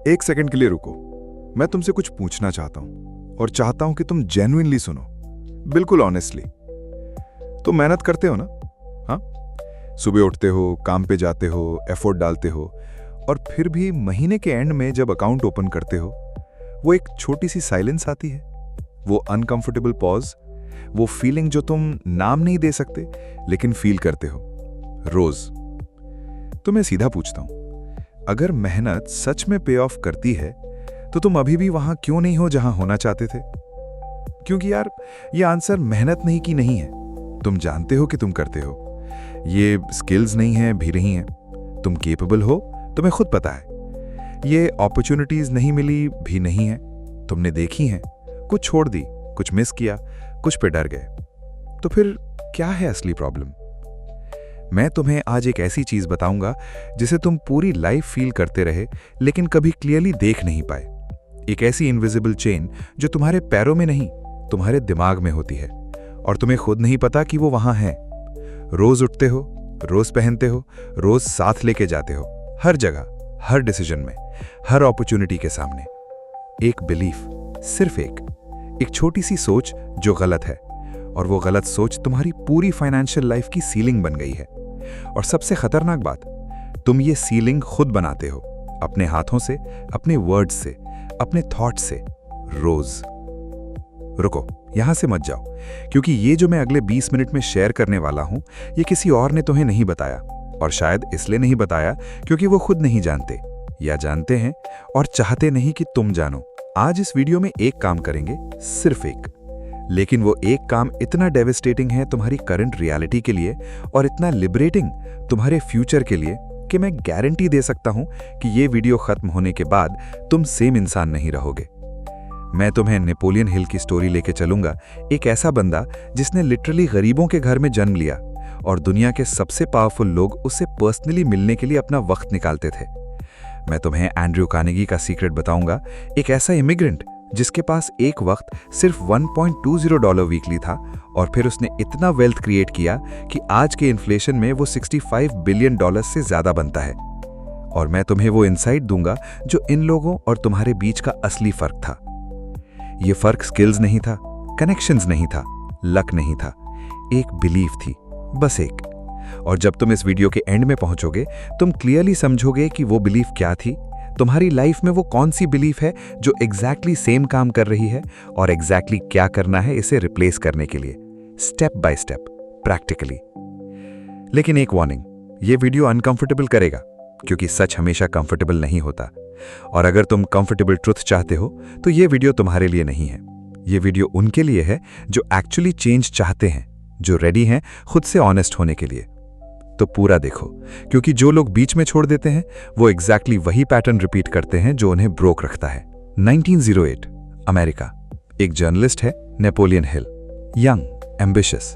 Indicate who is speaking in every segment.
Speaker 1: एक सेकंड के लिए रुको। मैं तुमसे कुछ पूछना चाहता हूं और चाहता हूं कि तुम जेन्युइनली सुनो, बिल्कुल ऑनेस्टली। तुम मेहनत करते हो ना? हाँ, सुबह उठते हो, काम पे जाते हो, एफर्ट डालते हो, और फिर भी महीने के एंड में जब अकाउंट ओपन करते हो, वो एक छोटी सी साइलेंस आती है, वो अनकंफर्टेबल पॉज, वो फीलिंग जो तुम नाम नहीं दे सकते लेकिन फील करते हो रोज। तो मैं सीधा पूछता हूं, अगर मेहनत सच में पे ऑफ करती है तो तुम अभी भी वहां क्यों नहीं हो जहां होना चाहते थे? क्योंकि यार, ये आंसर मेहनत नहीं की नहीं है। तुम जानते हो कि तुम करते हो। ये स्किल्स नहीं है भी नहीं है, तुम केपेबल हो, तुम्हें खुद पता है। ये अपॉर्चुनिटीज नहीं मिली भी नहीं है, तुमने देखी हैं, कुछ छोड़ दी, कुछ मिस किया, कुछ पे डर गए। तो फिर क्या है असली प्रॉब्लम? मैं तुम्हें आज एक ऐसी चीज बताऊंगा जिसे तुम पूरी लाइफ फील करते रहे लेकिन कभी क्लियरली देख नहीं पाए। एक ऐसी इनविजिबल चेन जो तुम्हारे पैरों में नहीं, तुम्हारे दिमाग में होती है और तुम्हें खुद नहीं पता कि वो वहां है। रोज उठते हो, रोज पहनते हो, रोज साथ लेके जाते हो, हर जगह, हर डिसीजन में, हर अपॉर्चुनिटी के सामने। एक बिलीफ, सिर्फ एक छोटी सी सोच जो गलत है, और वो गलत सोच तुम्हारी पूरी फाइनेंशियल लाइफ की सीलिंग बन गई है। और सबसे खतरनाक बात, तुम ये सीलिंग खुद बनाते हो, अपने हाथों से, अपने वर्ड्स से, अपने थॉट्स से, रोज। रुको, यहां से मत जाओ, क्योंकि ये जो मैं अगले 20 मिनट में शेयर करने वाला हूं, ये किसी और ने तुम्हें नहीं बताया, और शायद इसलिए नहीं बताया क्योंकि वो खुद नहीं जानते, या जानते हैं और चाहते नहीं कि तुम जानो। आज इस वीडियो में एक काम करेंगे, सिर्फ एक, लेकिन वो एक काम इतना डेविस्टेटिंग है तुम्हारी करंट रियलिटी के लिए और इतना लिबरेटिंग तुम्हारे फ्यूचर के लिए कि मैं गारंटी दे सकता हूं कि ये वीडियो खत्म होने के बाद तुम सेम इंसान नहीं रहोगे। मैं तुम्हें नेपोलियन हिल की स्टोरी लेके चलूंगा, एक ऐसा बंदा जिसने लिटरली गरीबों के घर में जन्म लिया और दुनिया के सबसे पावरफुल लोग उससे पर्सनली मिलने के लिए अपना वक्त निकालते थे। मैं तुम्हें एंड्रयू कार्नेगी का सीक्रेट बताऊंगा, एक ऐसा इमिग्रेंट जिसके पास एक वक्त सिर्फ $1.20 वीकली था और फिर उसने इतना वेल्थ क्रिएट किया कि आज के इन्फ्लेशन में वो $65 बिलियन से ज्यादा बनता है। और मैं तुम्हें वो इनसाइट दूंगा जो इन लोगों और तुम्हारे बीच का असली फर्क था। ये फर्क स्किल्स नहीं था, कनेक्शंस नहीं था, लक नहीं था, एक बिलीफ थी, बस एक। और जब तुम इस वीडियो के एंड में पहुंचोगे, तुम क्लियरली समझोगे कि वो बिलीफ क्या थी, तुम्हारी लाइफ में वो कौन सी बिलीफ है जो एग्जैक्टली सेम काम कर रही है, और एग्जैक्टली क्या करना है इसे रिप्लेस करने के लिए, स्टेप बाय स्टेप, प्रैक्टिकली। लेकिन एक वार्निंग, ये वीडियो अनकंफर्टेबल करेगा, क्योंकि सच हमेशा कंफर्टेबल नहीं होता। और अगर तुम कंफर्टेबल ट्रुथ चाहते हो तो ये वीडियो तुम्हारे लिए नहीं है। ये वीडियो उनके लिए है जो एक्चुअली चेंज चाहते हैं, जो रेडी हैं खुद से ऑनेस्ट होने के लिए। तो पूरा देखो, क्योंकि जो लोग बीच में छोड़ देते हैं वो एग्जैक्टली वही पैटर्न रिपीट करते हैं जो उन्हें ब्रोक रखता है। 1908, अमेरिका। एक जर्नलिस्ट है, नेपोलियन हिल। यंग, एम्बिशियस,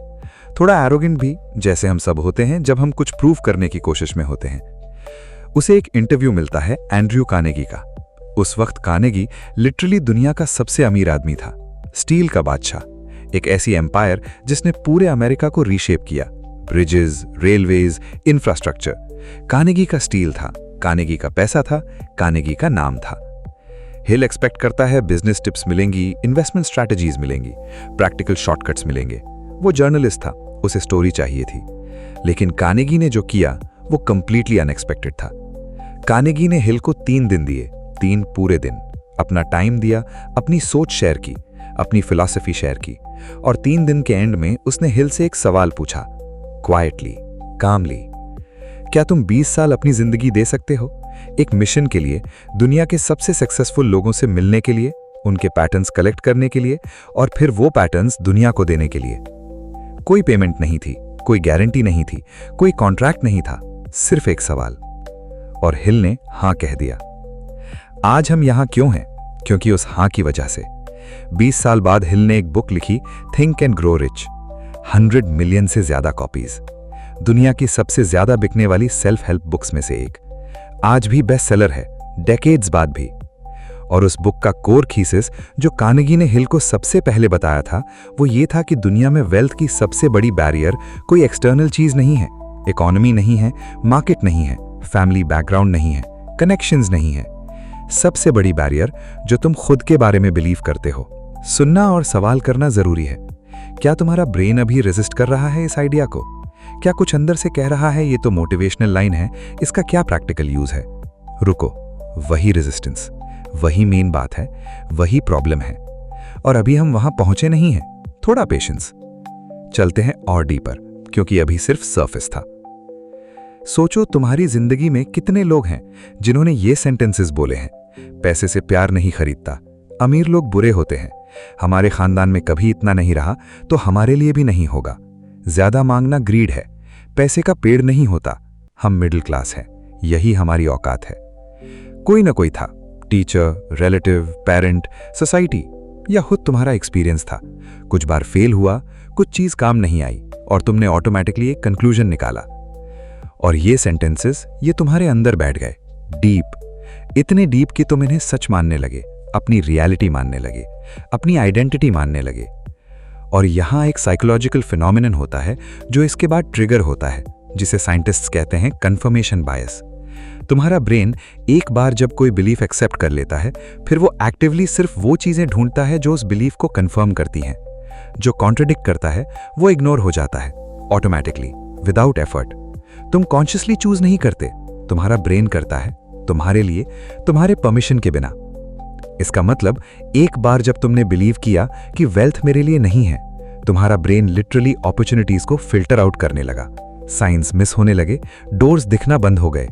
Speaker 1: थोड़ा एरोगेंट भी, जैसे हम सब होते हैं जब हम कुछ प्रूव करने की कोशिश में होते हैं। उसे एक इंटरव्यू मिलता है एंड्रयू कार्नेगी का। उस वक्त कार्नेगी लिटरली दुनिया का सबसे अमीर आदमी था, स्टील का बादशाह, एक ऐसी एम्पायर जिसने पूरे अमेरिका को रीशेप किया। ब्रिजेस, रेलवेज, इंफ्रास्ट्रक्चर, कार्नेगी का स्टील था, कार्नेगी का पैसा था, कार्नेगी का नाम था। हिल एक्सपेक्ट करता है बिजनेस टिप्स मिलेंगी, इन्वेस्टमेंट स्ट्रैटेजीज मिलेंगी, प्रैक्टिकल शॉर्टकट्स मिलेंगे। वो जर्नलिस्ट था, उसे स्टोरी चाहिए थी। लेकिन कार्नेगी ने जो किया वो कंप्लीटली अनएक्सपेक्टेड था। कार्नेगी ने हिल को 3 दिन दिए, 3 पूरे दिन, अपना टाइम दिया, अपनी सोच शेयर की, अपनी फिलॉसफी शेयर की, और 3 दिन के एंड में उसने हिल से एक सवाल पूछा, क्वाइटली, कामली, क्या तुम 20 साल अपनी जिंदगी दे सकते हो एक मिशन के लिए, दुनिया के सबसे सक्सेसफुल लोगों से मिलने के लिए, उनके पैटर्न्स कलेक्ट करने के लिए, और फिर वो पैटर्न्स दुनिया को देने के लिए? कोई पेमेंट नहीं थी, कोई गारंटी नहीं थी, कोई कॉन्ट्रैक्ट नहीं था, सिर्फ एक सवाल। और हिल ने हां कह दिया। आज हम यहां क्यों हैं? क्योंकि उस हां की वजह से 20 साल बाद हिल ने एक बुक लिखी, think and grow rich. 100 million से ज्यादा कॉपीज, दुनिया की सबसे ज्यादा बिकने वाली सेल्फ हेल्प बुक्स में से एक, आज भी बेस्ट सेलर है, डेकेड्स बाद भी। और उस बुक का कोर थीसिस जो कार्नेगी ने हिल को सबसे पहले बताया था, वो ये था कि दुनिया में वेल्थ की सबसे बड़ी बैरियर कोई एक्सटर्नल चीज नहीं है, इकोनॉमी नहीं है, मार्केट नहीं है,
Speaker 2: फैमिली बैकग्राउंड नहीं है, कनेक्शंस नहीं है। सबसे बड़ी बैरियर जो तुम खुद के बारे में बिलीव करते हो। सुनना और सवाल करना जरूरी है। क्या तुम्हारा ब्रेन अभी रेजिस्ट कर रहा है इस आइडिया को? क्या कुछ अंदर से कह रहा है ये तो मोटिवेशनल लाइन है, इसका क्या प्रैक्टिकल यूज है? रुको, वही रेजिस्टेंस, वही मेन बात है, वही प्रॉब्लम है। और अभी हम वहां पहुंचे नहीं हैं। थोड़ा पेशेंस। चलते हैं और डीपर, क्योंकि अभी सिर्फ सरफेस था। सोचो तुम्हारी जिंदगी में कितने लोग हैं जिन्होंने ये सेंटेंसेस बोले हैं। पैसे से प्यार नहीं खरीदता, अमीर लोग बुरे होते हैं, हमारे खानदान में कभी इतना नहीं रहा तो हमारे लिए भी नहीं होगा, ज्यादा मांगना ग्रीड है, पैसे का पेड़ नहीं होता, हम मिडिल क्लास हैं, यही हमारी औकात है। कोई ना कोई था, टीचर, रिलेटिव, पेरेंट, सोसाइटी या खुद तुम्हारा एक्सपीरियंस था। कुछ बार फेल हुआ, कुछ चीज काम नहीं आई और तुमने ऑटोमेटिकली एक कंक्लूजन निकाला। और ये सेंटेंसेस ये तुम्हारे अंदर बैठ गए, डीप, इतने डीप कि तुम इन्हें सच मानने लगे, अपनी रियलिटी मानने लगे, अपनी आइडेंटिटी मानने लगे। और यहां एक साइकोलॉजिकल फिनोमिनन होता है जो इसके बाद ट्रिगर होता है, जिसे साइंटिस्ट्स कहते हैं कंफर्मेशन बायस। तुम्हारा ब्रेन एक बार जब कोई बिलीफ एक्सेप्ट कर लेता है, फिर वो एक्टिवली सिर्फ वो चीजें ढूंढता है जो उस बिलीफ को कंफर्म करती हैं। जो कॉन्ट्रडिक्ट करता है वो इग्नोर हो जाता है ऑटोमेटिकली, विदाउट एफर्ट। तुम कॉन्शियसली चूज नहीं करते, तुम्हारा ब्रेन करता है, तुम्हारे लिए, तुम्हारे परमिशन के बिना। इसका मतलब एक बार जब तुमने बिलीव किया कि वेल्थ मेरे लिए नहीं है, तुम्हारा ब्रेन लिटरली अपॉर्चुनिटीज को फिल्टर आउट करने लगा। साइंस मिस होने लगे, डोर्स दिखना बंद हो गए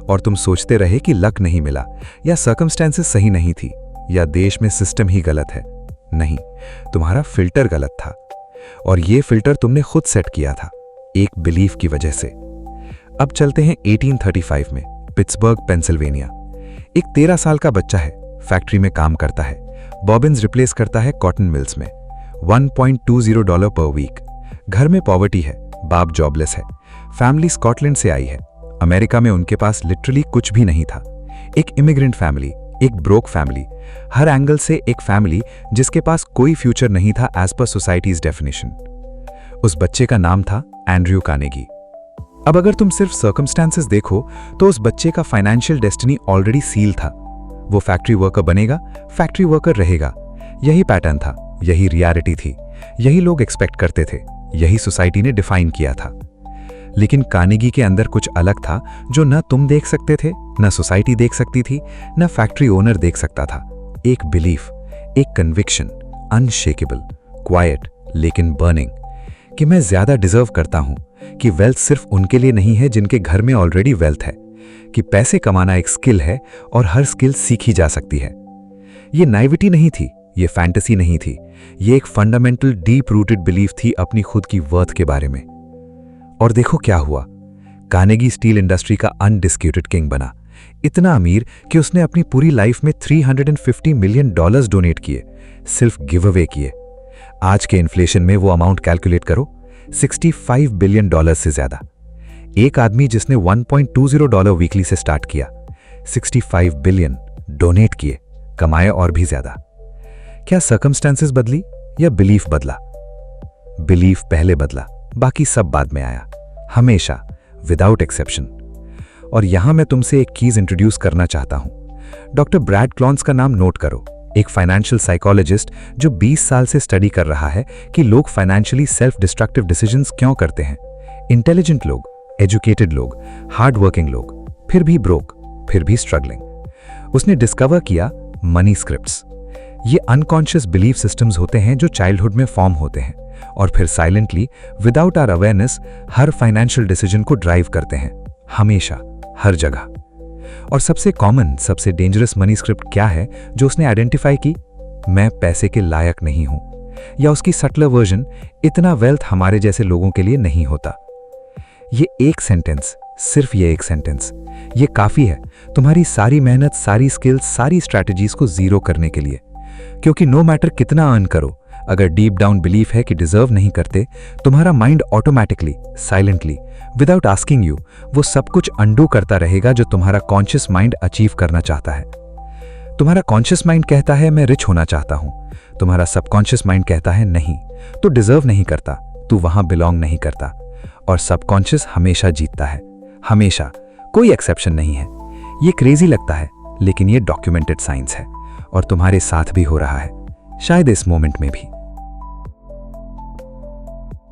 Speaker 2: और तुम सोचते रहे कि लक नहीं मिला या सर्कमस्टेंसेस सही नहीं थी या देश में सिस्टम ही गलत है। नहीं, तुम्हारा फिल्टर गलत था और ये फिल्टर तुमने खुद सेट किया था, एक बिलीफ की वजह से। अब चलते हैं 1835 में, पिट्सबर्ग, पेंसिल्वेनिया। एक 13 साल का बच्चा है, फैक्ट्री में काम करता है, बॉबिन्स रिप्लेस करता है कॉटन मिल्स में, $1.20 पर वीक। घर में पॉवर्टी है, बाप जॉबलेस है, फैमिली स्कॉटलैंड से आई है। अमेरिका में उनके पास लिटरली कुछ भी नहीं था। एक इमिग्रेंट फैमिली, एक ब्रोक फैमिली, हर एंगल से एक फैमिली जिसके पास कोई फ्यूचर नहीं था एज पर सोसाइटीज डेफिनेशन। उस बच्चे का नाम था एंड्रयू कार्नेगी। अब अगर तुम सिर्फ सर्कमस्टेंसेस देखो तो उस बच्चे का फाइनेंशियल डेस्टिनी ऑलरेडी सील था। वो फैक्ट्री वर्कर बनेगा, फैक्ट्री वर्कर रहेगा। यही पैटर्न था, यही रियलिटी थी, यही लोग एक्सपेक्ट करते थे, यही सोसाइटी ने डिफाइन किया था। लेकिन कार्नेगी के अंदर कुछ अलग था जो न तुम देख सकते थे, न सोसाइटी देख सकती थी, न फैक्ट्री ओनर देख सकता था। एक बिलीफ, एक कन्विक्शन, अनशेकेबल, क्वाइट लेकिन बर्निंग, कि मैं ज्यादा डिजर्व करता हूं, कि वेल्थ सिर्फ उनके लिए नहीं है जिनके घर में ऑलरेडी वेल्थ है, कि पैसे कमाना एक स्किल है और हर स्किल सीखी जा सकती है। ये नाइविटी नहीं थी, ये फैंटेसी नहीं थी, ये एक फंडामेंटल डीप रूटेड बिलीफ थी अपनी खुद की वर्थ के बारे में। और देखो क्या हुआ, कार्नेगी स्टील इंडस्ट्री का अनडिस्प्यूटेड किंग बना, इतना अमीर कि उसने अपनी पूरी लाइफ में $350 मिलियन डोनेट किए, सिर्फ गिव अवे किए। आज के इन्फ्लेशन में वो अमाउंट कैलकुलेट करो, $65 बिलियन से ज्यादा। एक आदमी जिसने $1.20 वीकली से स्टार्ट किया, 65 बिलियन डोनेट किए, कमाए और भी ज्यादा। क्या सर्कमस्टेंसेस बदली या बिलीफ बदला? बिलीफ पहले बदला, बाकी सब बाद में आया, हमेशा, विदाउट एक्सेप्शन। और यहां मैं तुमसे एक चीज इंट्रोड्यूस करना चाहता हूं। डॉक्टर ब्रैड क्लॉन्स का नाम नोट करो, एक फाइनेंशियल साइकोलॉजिस्ट जो 20 साल से स्टडी कर रहा है कि लोग फाइनेंशियली सेल्फ डिस्ट्रक्टिव डिसीजंस क्यों करते हैं। इंटेलिजेंट लोग, एजुकेटेड लोग, हार्ड वर्किंग लोग, फिर भी ब्रोक, फिर भी स्ट्रगलिंग। उसने डिस्कवर किया मनी स्क्रिप्ट्स। ये अनकॉन्शियस बिलीफ सिस्टम्स होते हैं जो चाइल्डहुड में फॉर्म होते हैं और फिर साइलेंटली, विदाउट आवर अवेयरनेस, हर फाइनेंशियल डिसीजन को ड्राइव करते हैं, हमेशा, हर जगह। और सबसे कॉमन, सबसे डेंजरस मनी स्क्रिप्ट क्या है जो उसने आइडेंटिफाई की? मैं पैसे के लायक नहीं हूं, या उसकी सटलर वर्जन, इतना वेल्थ हमारे जैसे लोगों के लिए नहीं होता। ये एक सेंटेंस, सिर्फ ये एक सेंटेंस, ये काफी है तुम्हारी सारी मेहनत, सारी स्किल्स, सारी स्ट्रैटेजीज को जीरो करने के लिए। क्योंकि नो मैटर कितना अर्न करो, अगर डीप डाउन बिलीफ है कि डिजर्व नहीं करते, तुम्हारा mind automatically, silently, without asking you, वो सब कुछ अंडू करता रहेगा जो तुम्हारा कॉन्शियस माइंड अचीव करना चाहता है। तुम्हारा कॉन्शियस माइंड कहता है मैं रिच होना चाहता हूं, तुम्हारा सबकॉन्शियस माइंड कहता है नहीं, तू डिजर्व नहीं करता, तू वहां बिलोंग नहीं करता। और सबकॉन्शियस हमेशा जीतता है, हमेशा, कोई एक्सेप्शन नहीं है। ये क्रेजी लगता है, लेकिन ये डॉक्यूमेंटेड साइंस है और तुम्हारे साथ भी हो रहा है, शायद इस मोमेंट में भी।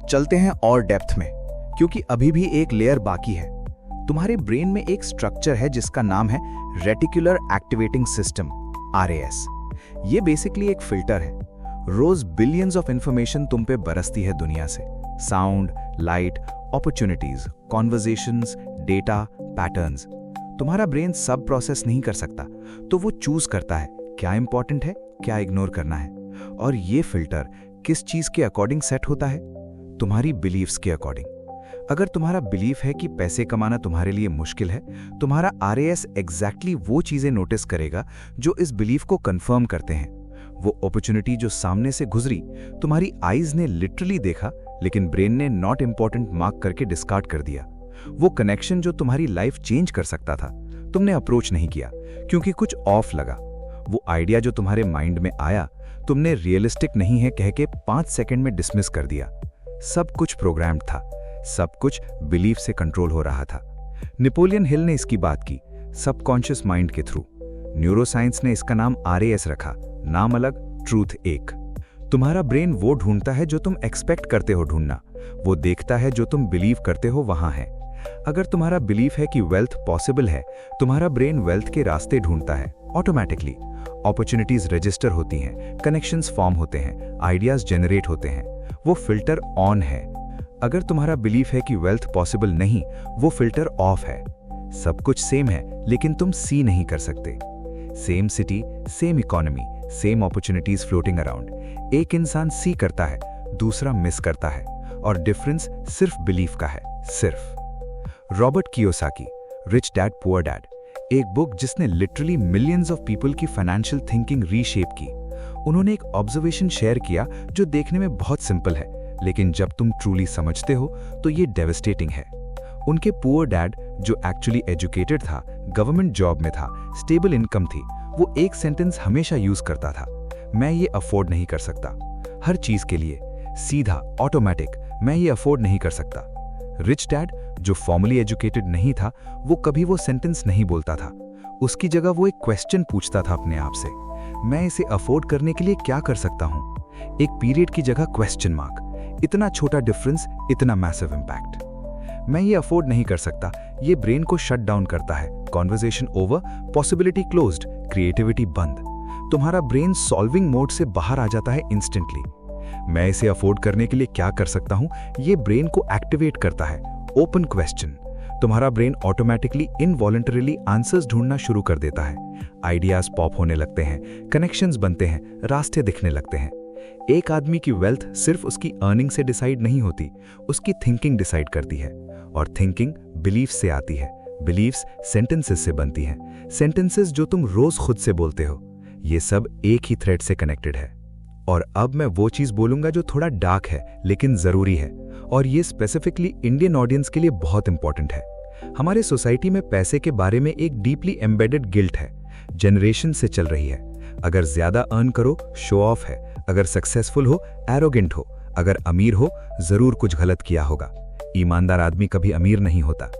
Speaker 3: चलते हैं और डेप्थ में, क्योंकि अभी भी एक लेयर बाकी है। तुम्हारे ब्रेन में एक स्ट्रक्चर है जिसका नाम है रेटिकुलर एक्टिवेटिंग सिस्टम, RAS। ये बेसिकली एक फिल्टर है। रोज बिलियंस ऑफ इंफॉर्मेशन तुम पे बरसती है दुनिया से, sound, light, opportunities, conversations, data, patterns. तुम्हारा ब्रेन सब प्रोसेस नहीं कर सकता, तो वो चूज करता है क्या इंपॉर्टेंट है, क्या इग्नोर करना है। और ये फिल्टर किस चीज के अकॉर्डिंग सेट होता है? तुम्हारी बिलीव्स के अकॉर्डिंग। अगर तुम्हारा बिलीफ है कि पैसे कमाना तुम्हारे लिए मुश्किल है, तुम्हारा RAS एग्जैक्टली वो चीजें नोटिस करेगा जो इस बिलीफ को कंफर्म करते हैं। वो अपॉर्चुनिटी जो सामने से गुजरी, तुम्हारी आईज ने लिटरली देखा, लेकिन ब्रेन ने नॉट इंपॉर्टेंट मार्क करके डिस्कार्ड कर दिया। वो कनेक्शन जो तुम्हारी लाइफ चेंज कर सकता था, तुमने अप्रोच नहीं किया क्योंकि कुछ ऑफ लगा। वो आइडिया जो तुम्हारे माइंड में आया, तुमने रियलिस्टिक नहीं है कह के 5 सेकंड में डिसमिस कर दिया। सब कुछ प्रोग्राम्ड था, सब कुछ बिलीफ से कंट्रोल हो रहा था। नेपोलियन हिल ने इसकी बात की, सबकॉन्शियस माइंड के थ्रू। न्यूरोसाइंस ने इसका नाम RAS रखा, नाम अलग, ट्रूथ एक। तुम्हारा ब्रेन वो ढूंढता है जो तुम एक्सपेक्ट करते हो ढूंढना, वो देखता है जो तुम बिलीव करते हो वहां है। अगर तुम्हारा बिलीफ है कि वेल्थ पॉसिबल है, तुम्हारा ब्रेन वेल्थ के रास्ते ढूंढता है ऑटोमेटिकली। अपॉर्चुनिटीज रजिस्टर होती हैं, कनेक्शंस फॉर्म होते हैं, आइडियाज जनरेट होते हैं। वो फिल्टर ऑन है। अगर तुम्हारा बिलीफ है कि वेल्थ पॉसिबल नहीं, वो फिल्टर ऑफ है। सब कुछ सेम है, लेकिन तुम सी नहीं कर सकते। Same city, same economy, same opportunities floating around. एक इंसान सी करता है, दूसरा मिस करता है, और डिफरेंस सिर्फ बिलीफ का है, सिर्फ। Robert Kiyosaki, rich dad poor dad, एक बुक जिसने लिटरली मिलियंस ऑफ पीपल की फाइनेंशियल थिंकिंग रीशेप की। उन्होंने एक ऑब्जर्वेशन शेयर किया जो देखने में बहुत सिंपल है, लेकिन जब तुम ट्रूली समझते हो तो ये डेवस्टेटिंग है। उनके पुअर डैड, जो एक्चुअली एजुकेटेड था, गवर्नमेंट जॉब में था, स्टेबल इनकम थी, वो एक सेंटेंस हमेशा यूज करता था, मैं ये अफोर्ड नहीं कर सकता। हर चीज के लिए सीधा, ऑटोमेटिक, मैं ये अफोर्ड नहीं कर सकता। रिच डैड, जो फॉर्मली एजुकेटेड नहीं था, वो कभी वो सेंटेंस नहीं बोलता था। उसकी जगह वो एक क्वेश्चन पूछता था अपने आप से, मैं इसे अफोर्ड करने के लिए क्या कर सकता हूं? एक पीरियड की जगह क्वेश्चन मार्क। इतना छोटा डिफरेंस, इतना मैसिव इंपैक्ट। मैं ये अफोर्ड नहीं कर सकता, ये ब्रेन को शट डाउन करता है। Conversation over, possibility closed, creativity बंद। तुम्हारा ब्रेन सॉल्विंग मोड से बाहर आ जाता है इंस्टेंटली। मैं इसे अफोर्ड करने के लिए क्या कर सकता हूं? ये ब्रेन को एक्टिवेट करता है। Open question. तुम्हारा ब्रेन ऑटोमेटिकली इनवॉलंटरीली आंसर्स ढूंढना शुरू कर देता है। आइडियाज पॉप होने लगते हैं, कनेक्शंस बनते हैं, रास्ते दिखने लगते हैं। एक आदमी की वेल्थ सिर्फ उसकी अर्निंग से डिसाइड नहीं होती, उसकी थिंकिंग डिसाइड करती है। और थिंकिंग बिलीफ से आती है, बिलीफ्स सेंटेंसेस से बनती हैं, सेंटेंसेस जो तुम रोज खुद से बोलते हो। ये सब एक ही थ्रेड से कनेक्टेड है। और अब मैं वो चीज बोलूंगा जो थोड़ा डार्क है लेकिन जरूरी है, और ये स्पेसिफिकली इंडियन ऑडियंस के लिए बहुत इंपॉर्टेंट है। हमारे सोसाइटी में पैसे के बारे में एक डीपली एम्बेडेड गिल्ट है, जनरेशन से चल रही है। अगर ज्यादा अर्न करो, शो ऑफ है। अगर सक्सेसफुल हो, एरोगेंट हो। अगर अमीर हो, जरूर कुछ गलत किया होगा। ईमानदार आदमी कभी अमीर नहीं होता।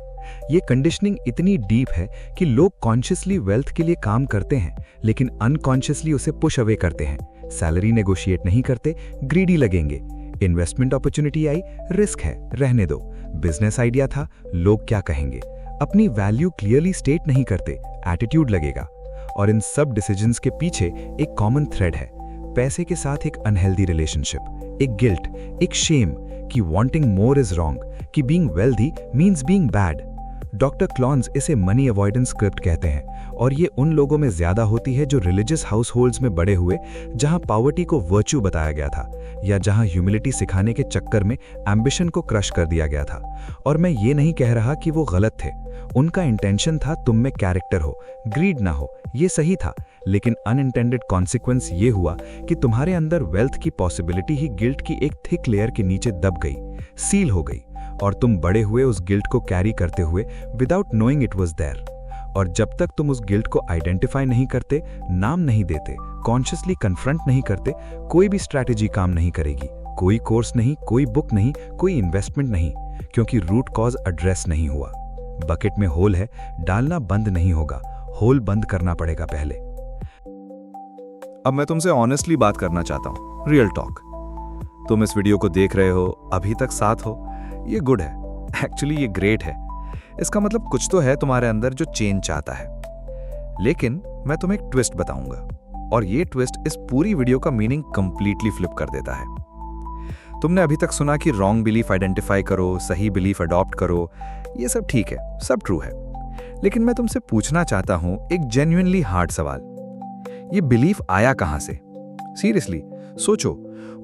Speaker 3: ये कंडीशनिंग इतनी डीप है कि लोग कॉन्शियसली वेल्थ के लिए काम करते हैं, लेकिन अनकॉन्शियसली उसे पुश अवे करते हैं। सैलरी नेगोशिएट नहीं करते, ग्रीडी लगेंगे। इन्वेस्टमेंट अपॉर्चुनिटी आई, रिस्क है, रहने दो। बिजनेस आइडिया था, लोग क्या कहेंगे। अपनी वैल्यू क्लियरली स्टेट नहीं करते, एटीट्यूड लगेगा। और इन सब डिसीजंस के पीछे एक कॉमन थ्रेड है, पैसे के साथ एक अनहेल्दी रिलेशनशिप, एक गिल्ट, एक शेम कि वांटिंग मोर इज रॉन्ग, कि being wealthy means being bad. Doctor Klontz इसे मनी अवॉइडेंस स्क्रिप्ट कहते हैं, और ये उन लोगों में ज्यादा होती है जो रिलीजियस हाउसहोल्ड्स में बड़े हुए, जहां पॉवर्टी को वर्च्यू बताया गया था, या जहां ह्यूमिलिटी सिखाने के चक्कर में एम्बिशन को क्रश कर दिया गया था। और मैं ये नहीं कह रहा कि वो गलत थे, उनका इंटेंशन था तुम में कैरेक्टर हो, ग्रीड ना हो, ये सही था। लेकिन अनइंटेंडेड कॉन्सिक्वेंस ये हुआ कि तुम्हारे अंदर वेल्थ की पॉसिबिलिटी ही गिल्ट की एक थिक लेयर के नीचे दब गई, सील हो गई, और तुम बड़े हुए उस गिल्ट को कैरी करते हुए without knowing it was there. और जब तक तुम उस गिल्ट को आइडेंटिफाई नहीं करते, नाम नहीं देते, कॉन्शियसली कन्फ्रंट नहीं करते, कोई भी स्ट्रैटेजी काम नहीं करेगी। कोई कोर्स नहीं, कोई बुक नहीं, कोई इन्वेस्टमेंट नहीं, क्योंकि रूट कॉज एड्रेस नहीं हुआ।
Speaker 2: बकेट में होल है, डालना बंद नहीं होगा, होल बंद करना पड़ेगा पहले।
Speaker 1: अब मैं तुमसे ऑनेस्टली बात करना चाहता हूँ, रियल टॉक। तुम इस वीडियो को देख रहे हो, अभी तक साथ हो, ये गुड है, एक्चुअली ये ग्रेट है। इसका मतलब कुछ तो है तुम्हारे अंदर जो चेंज चाहता है। लेकिन मैं तुम्हें एक ट्विस्ट बताऊंगा, और ये ट्विस्ट इस पूरी वीडियो का मीनिंग कंप्लीटली फ्लिप कर देता है। तुमने अभी तक सुना कि रॉन्ग बिलीफ आइडेंटिफाई करो, सही बिलीफ अडॉप्ट करो, ये सब ठीक है, सब ट्रू है। लेकिन मैं तुमसे पूछना चाहता हूं एक जेन्युइनली हार्ड सवाल। ये बिलीफ आया कहां से? सीरियसली सोचो,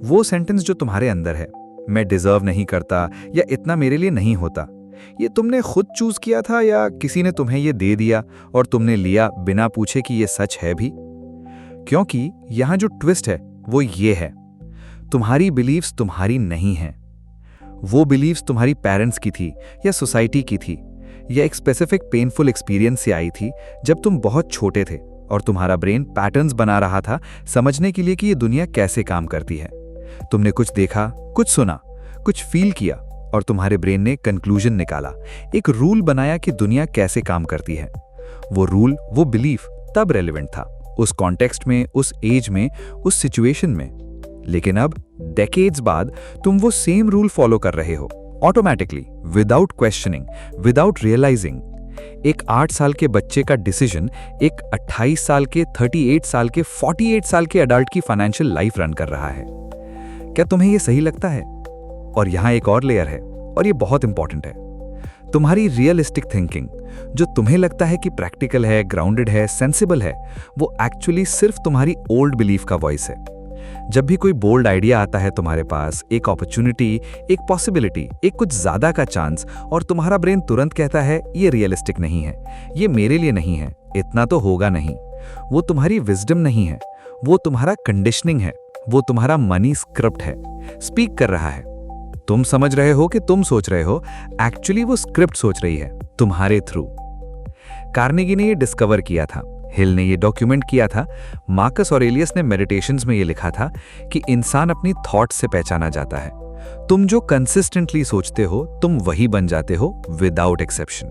Speaker 1: वो सेंटेंस जो तुम्हारे अंदर है, मैं डिजर्व नहीं करता या इतना मेरे लिए नहीं होता, ये तुमने खुद चूज किया था या किसी ने तुम्हें ये दे दिया और तुमने लिया बिना पूछे कि ये सच है भी? क्योंकि यहां जो ट्विस्ट है वो ये है, तुम्हारी बिलीव्स तुम्हारी नहीं हैं। वो बिलीव्स तुम्हारी पेरेंट्स की थी या सोसाइटी की थी, या एक स्पेसिफिक पेनफुल एक्सपीरियंस से आई थी जब तुम बहुत छोटे थे और तुम्हारा ब्रेन पैटर्न्स बना रहा था समझने के लिए कि ये दुनिया कैसे काम करती है। तुमने कुछ देखा, कुछ सुना, कुछ फील किया और तुम्हारे ब्रेन ने कंक्लूजन निकाला, एक रूल बनाया कि दुनिया कैसे काम करती है। वो रूल, वो बिलीफ तब रेलेवेंट था, उस कॉन्टेक्स्ट में, उस एज में, उस सिचुएशन में। लेकिन अब डेकेड्स बाद तुम वो सेम रूल फॉलो कर रहे हो, automatically, without questioning, without realising. एक 8 साल के बच्चे का डिसीजन एक 28 साल के, 38 साल के, 48 साल के अडल्ट की फाइनेंशियल लाइफ रन कर रहा है। क्या तुम्हें यह सही लगता है? और यहां एक और लेयर है, और ये बहुत इंपॉर्टेंट है। तुम्हारी रियलिस्टिक थिंकिंग, जो तुम्हें लगता है कि प्रैक्टिकल है, ग्राउंडेड है, सेंसिबल है, वो एक्चुअली सिर्फ तुम्हारी ओल्ड बिलीफ का वॉइस है। जब भी कोई बोल्ड आइडिया आता है तुम्हारे पास, एक अपॉर्चुनिटी, एक पॉसिबिलिटी, एक कुछ ज्यादा का चांस, और तुम्हारा ब्रेन तुरंत कहता है ये रियलिस्टिक नहीं है, ये मेरे लिए नहीं है, इतना तो होगा नहीं, वो तुम्हारी विजडम नहीं है, वो तुम्हारा कंडीशनिंग है, वो तुम्हारा मनी स्क्रिप्ट है, स्पीक कर रहा है। तुम समझ रहे हो कि तुम सोच रहे हो, एक्चुअली वो स्क्रिप्ट सोच रही है तुम्हारे थ्रू। कार्नेगी ने ये डिस्कवर किया था, हिल ने ये डॉक्यूमेंट किया था, मार्कस ऑरेलियस ने मेडिटेशंस में ये लिखा था कि इंसान अपनी थॉट्स से पहचाना जाता है। तुम जो कंसिस्टेंटली सोचते हो, तुम वही बन जाते हो, विदाउट एक्सेप्शन।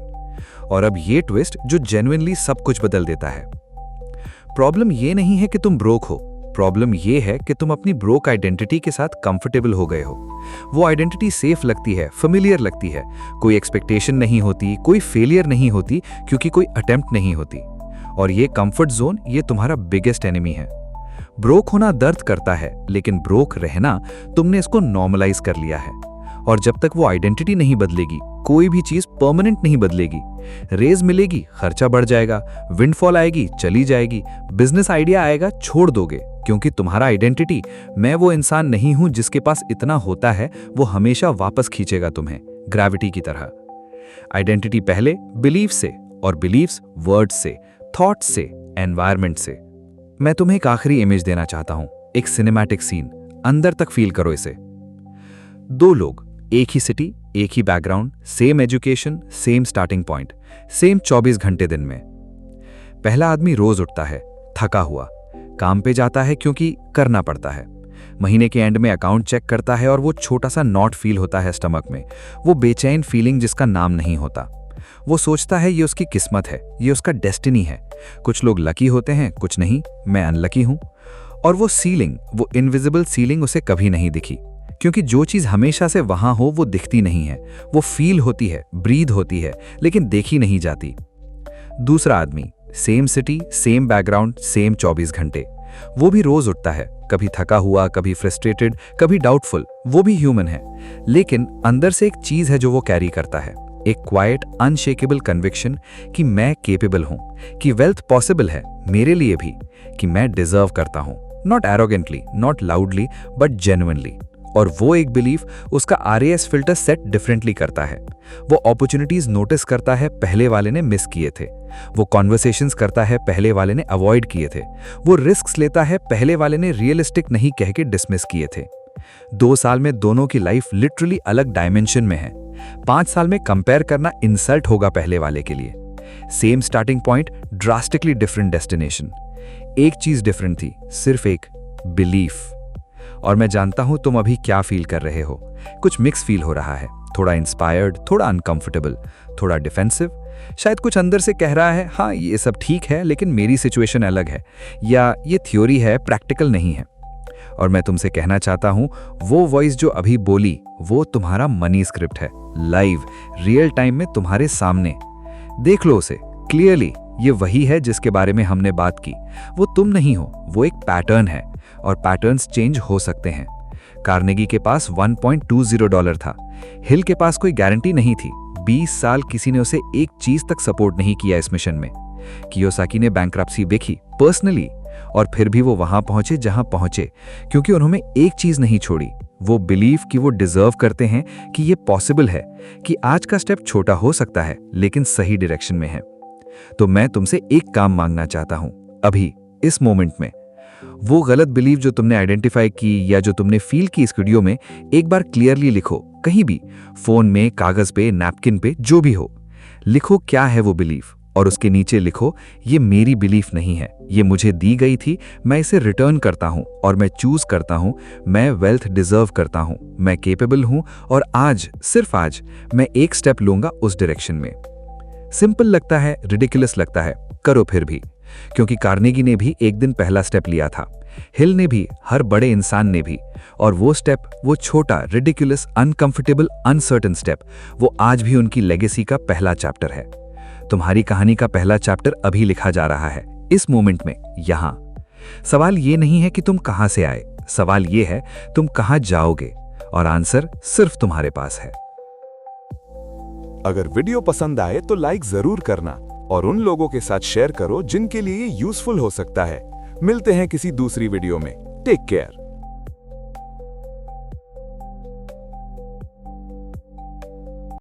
Speaker 1: और अब ये ट्विस्ट जो जेन्युइनली सब कुछ बदल देता है। प्रॉब्लम ये नहीं है कि तुम ब्रोक हो, प्रॉब्लम ये है कि तुम अपनी ब्रोक आइडेंटिटी के साथ कंफर्टेबल हो गए हो। वो आइडेंटिटी सेफ लगती है, फेमिलियर लगती है, कोई एक्सपेक्टेशन नहीं होती, कोई फेलियर नहीं होती क्योंकि कोई अटेम्प्ट नहीं होती। और ये कंफर्ट जोन, ये तुम्हारा बिगेस्ट एनिमी है। ब्रोक होना दर्द करता है, लेकिन ब्रोक रहना, तुमने इसको नॉर्मलाइज कर लिया है। और जब तक वो आइडेंटिटी नहीं बदलेगी, कोई भी चीज परमानेंट नहीं बदलेगी। रेज मिलेगी, खर्चा बढ़ जाएगा, विंडफॉल आएगी, चली जाएगी, बिजनेस आइडिया आएगा, छोड़ दोगे, क्योंकि तुम्हारा आइडेंटिटी, मैं वो इंसान नहीं हूं जिसके पास इतना होता है, वो हमेशा वापस खींचेगा तुम्हें, ग्रेविटी की तरह। आइडेंटिटी पहले बिलीफ से, और बिलीफ्स वर्ड्स से, थॉट्स से, एनवायरनमेंट से। मैं तुम्हें एक आखिरी इमेज देना चाहता हूं, एक सिनेमैटिक सीन, अंदर तक फील करो इसे। 2 लोग, एक ही सिटी, एक ही background, same education, same starting point, same 24 घंटे दिन में। पहला आदमी रोज उठता है, थका हुआ, काम पे जाता है क्योंकि करना पड़ता है। महीने के एंड में अकाउंट चेक करता है और वो छोटा सा नॉट फील होता है स्टमक में, वो बेचैन फीलिंग जिसका नाम नहीं होता। वो सोचता है ये उसकी किस्मत है, ये उसका डेस्टिनी है। कुछ लोग लकी होते हैं, कुछ नहीं, मैं अनलकी हूं। और वो सीलिंग, वो इनविजिबल सीलिंग उसे कभी नहीं दिखी, क्योंकि जो चीज हमेशा से वहां हो वो दिखती नहीं है, वो फील होती है, ब्रीद होती है, लेकिन देखी नहीं जाती। दूसरा आदमी, same city, same background, same 24 घंटे, वो भी रोज उठता है, कभी थका हुआ, कभी फ्रस्ट्रेटेड, कभी डाउटफुल, वो भी ह्यूमन है। लेकिन अंदर से एक चीज है जो वो कैरी करता है, एक क्वाइट अनशेकेबल कन्विक्शन कि मैं केपेबल हूं, कि वेल्थ पॉसिबल है मेरे लिए भी, कि मैं डिजर्व करता हूं, not arrogantly, not loudly, but genuinely. और वो एक बिलीफ उसका RAS फिल्टर सेट डिफरेंटली करता है। वो अपॉर्चुनिटीज नोटिस करता है पहले वाले ने मिस किए थे, वो कॉन्वर्सेशंस करता है पहले वाले ने अवॉइड किए थे, वो रिस्क्स लेता है पहले वाले ने रियलिस्टिक नहीं कह के डिसमिस किए थे। 2 साल में दोनों की लाइफ लिटरली अलग डायमेंशन में है। 5 साल में कंपेयर करना इंसल्ट होगा पहले वाले के लिए। Same starting point, drastically different destination. एक चीज डिफरेंट थी, सिर्फ एक, बिलीफ। और मैं जानता हूं तुम अभी क्या फील कर रहे हो। कुछ मिक्स फील हो रहा है,
Speaker 2: थोड़ा इंस्पायर्ड, थोड़ा अनकंफर्टेबल, थोड़ा डिफेंसिव। शायद कुछ अंदर से कह रहा है हाँ ये सब ठीक है लेकिन मेरी सिचुएशन अलग है, या ये थ्योरी है प्रैक्टिकल नहीं है। और मैं तुमसे कहना चाहता हूं वो वॉइस जो अभी बोली वो तुम्हारा मनी स्क्रिप्ट है, लाइव रियल टाइम में तुम्हारे सामने। देख लो उसे क्लियरली, ये वही है जिसके बारे में हमने बात की। वो तुम नहीं हो, वो एक पैटर्न है और पैटर्न्स चेंज हो सकते हैं। कार्नेगी के पास $1.20 था, हिल के पास कोई गारंटी नहीं थी। 20 साल किसी ने उसे एक चीज तक सपोर्ट नहीं किया इस मिशन में। कियोसाकी ने बैंक्रप्सी देखी पर्सनली, और फिर भी वो वहां पहुंचे जहां पहुंचे क्योंकि उन्होंने एक चीज नहीं छोड़ी, वो बिलीव कि वो डिजर्व करते हैं, कि ये पॉसिबल है, कि आज का स्टेप छोटा हो सकता है लेकिन सही डायरेक्शन में है। तो मैं तुमसे एक काम मांगना चाहता हूं अभी इस मोमेंट में। वो गलत बिलीव जो तुमने आइडेंटिफाई की या जो तुमने फील की इस वीडियो में, एक बार क्लियरली लिखो, कहीं भी, फोन में, कागज पे, नैपकिन पे, जो भी हो। लिखो क्या है वो बिलीफ, और उसके नीचे लिखो ये मेरी बिलीफ नहीं है, ये मुझे दी गई थी, मैं इसे रिटर्न करता हूं और मैं चूज करता हूं, मैं वेल्थ डिजर्व करता हूं, मैं केपेबल हूं और आज, सिर्फ आज, मैं एक स्टेप लूंगा उस डायरेक्शन में। सिंपल लगता है, रिडिकुलस लगता है, करो फिर भी, क्योंकि कार्नेगी ने भी एक दिन पहला स्टेप लिया था, हिल ने भी, हर बड़े इंसान ने भी, और वो स्टेप, वो छोटा, रिडिकुलस, अनकंफर्टेबल, अनसर्टन स्टेप, वो आज भी उनकी लेगेसी का पहला चैप्टर है। तुम्हारी कहानी का पहला चैप्टर अभी लिखा जा रहा है, इस मोमेंट में, यहां। सवाल ये नहीं है कि तुम कहां से आए, सवाल ये है तुम कहां जाओगे, और आंसर सिर्फ तुम्हारे पास है।
Speaker 1: अगर वीडियो पसंद आए तो लाइक जरूर करना और उन लोगों के साथ शेयर करो जिनके लिए ये यूजफुल हो सकता है। मिलते हैं किसी दूसरी वीडियो में। Take care.